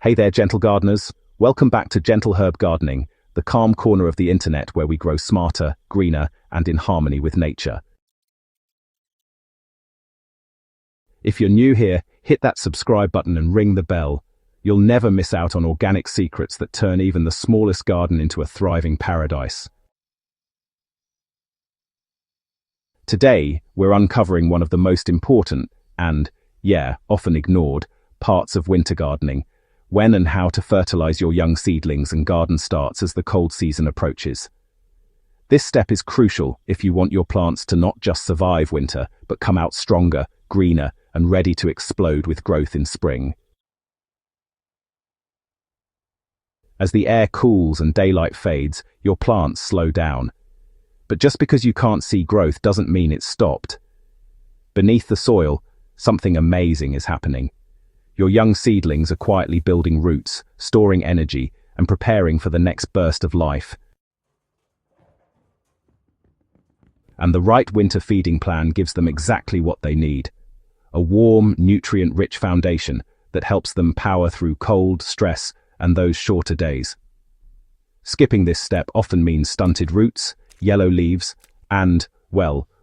Hey there, gentle gardeners. Welcome back to Gentle Herb Gardening, the calm corner of the internet where we grow smarter, greener, and in harmony with nature. If you're new here, hit that subscribe button and ring the bell. You'll never miss out on organic secrets that turn even the smallest garden into a thriving paradise. Today, we're uncovering one of the most important and, often ignored, parts of winter gardening: when and how to fertilize your young seedlings and garden starts as the cold season approaches. This step is crucial if you want your plants to not just survive winter, but come out stronger, greener, and ready to explode with growth in spring. As the air cools and daylight fades, your plants slow down. But just because you can't see growth doesn't mean it's stopped. Beneath the soil, something amazing is happening. Your young seedlings are quietly building roots, storing energy, and preparing for the next burst of life. And the right winter feeding plan gives them exactly what they need: a warm, nutrient-rich foundation that helps them power through cold, stress, and those shorter days. Skipping this step often means stunted roots, yellow leaves, and,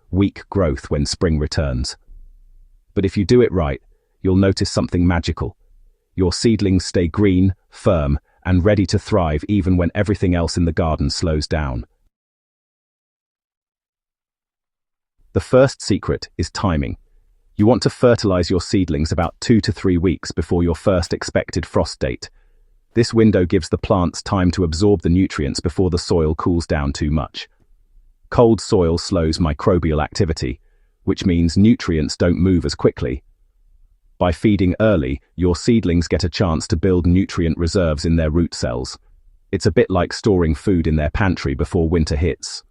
weak growth when spring returns. But if you do it right, you'll notice something magical. Your seedlings stay green, firm, and ready to thrive even when everything else in the garden slows down. The first secret is timing. You want to fertilize your seedlings about 2 to 3 weeks before your first expected frost date. This window gives the plants time to absorb the nutrients before the soil cools down too much. Cold soil slows microbial activity, which means nutrients don't move as quickly. By feeding early, your seedlings get a chance to build nutrient reserves in their root cells. It's a bit like storing food in their pantry before winter hits.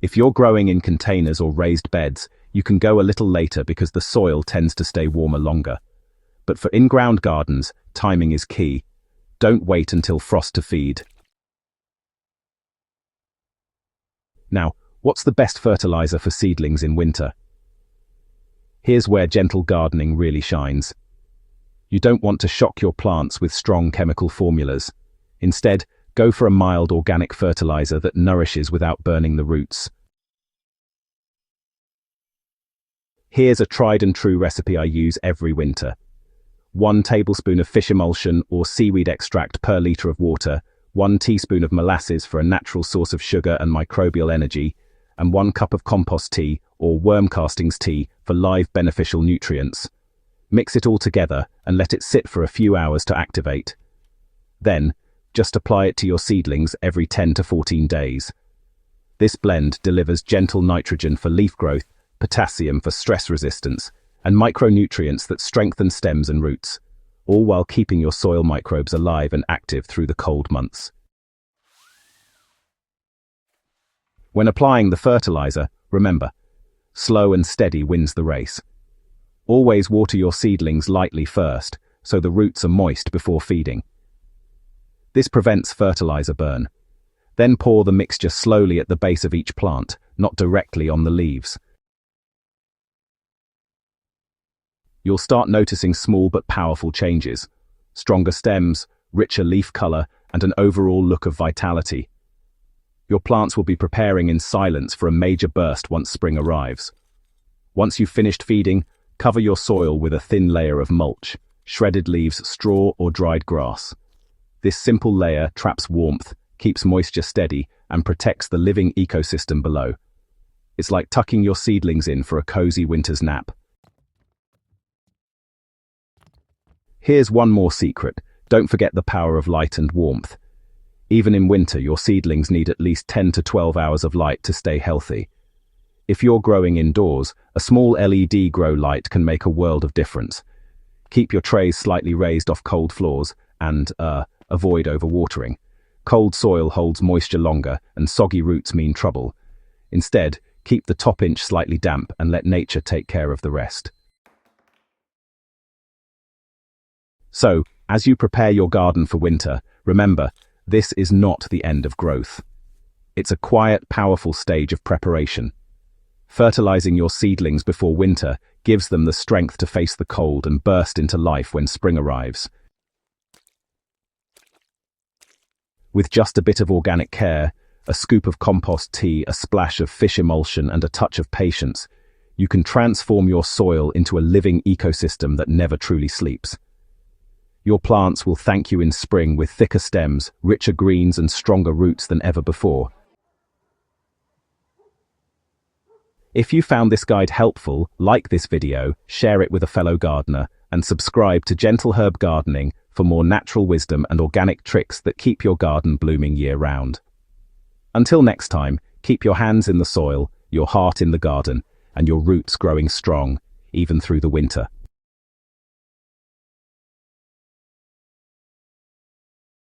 If you're growing in containers or raised beds, you can go a little later because the soil tends to stay warmer longer. But for in-ground gardens, timing is key. Don't wait until frost to feed. Now, what's the best fertilizer for seedlings in winter? Here's where gentle gardening really shines. You don't want to shock your plants with strong chemical formulas. Instead, go for a mild organic fertilizer that nourishes without burning the roots. Here's a tried and true recipe I use every winter. 1 tablespoon of fish emulsion or seaweed extract per liter of water, 1 teaspoon of molasses for a natural source of sugar and microbial energy, and 1 cup of compost tea or worm castings tea for live beneficial nutrients. Mix it all together and let it sit for a few hours to activate. Then, just apply it to your seedlings every 10 to 14 days. This blend delivers gentle nitrogen for leaf growth, potassium for stress resistance, and micronutrients that strengthen stems and roots, all while keeping your soil microbes alive and active through the cold months. When applying the fertilizer, remember, slow and steady wins the race. Always water your seedlings lightly first, so the roots are moist before feeding. This prevents fertilizer burn. Then pour the mixture slowly at the base of each plant, not directly on the leaves. You'll start noticing small but powerful changes: stronger stems, richer leaf color, and an overall look of vitality. Your plants will be preparing in silence for a major burst once spring arrives. Once you've finished feeding, cover your soil with a thin layer of mulch, shredded leaves, straw, or dried grass. This simple layer traps warmth, keeps moisture steady, and protects the living ecosystem below. It's like tucking your seedlings in for a cozy winter's nap. Here's one more secret: don't forget the power of light and warmth. Even in winter, your seedlings need at least 10 to 12 hours of light to stay healthy. If you're growing indoors, a small LED grow light can make a world of difference. Keep your trays slightly raised off cold floors and, avoid overwatering. Cold soil holds moisture longer, and soggy roots mean trouble. Instead, keep the top inch slightly damp and let nature take care of the rest. So, as you prepare your garden for winter, remember, this is not the end of growth. It's a quiet, powerful stage of preparation. Fertilizing your seedlings before winter gives them the strength to face the cold and burst into life when spring arrives. With just a bit of organic care, a scoop of compost tea, a splash of fish emulsion, and a touch of patience, you can transform your soil into a living ecosystem that never truly sleeps. Your plants will thank you in spring with thicker stems, richer greens, and stronger roots than ever before. If you found this guide helpful, like this video, share it with a fellow gardener, and subscribe to Gentle Herb Gardening for more natural wisdom and organic tricks that keep your garden blooming year-round. Until next time, keep your hands in the soil, your heart in the garden, and your roots growing strong, even through the winter.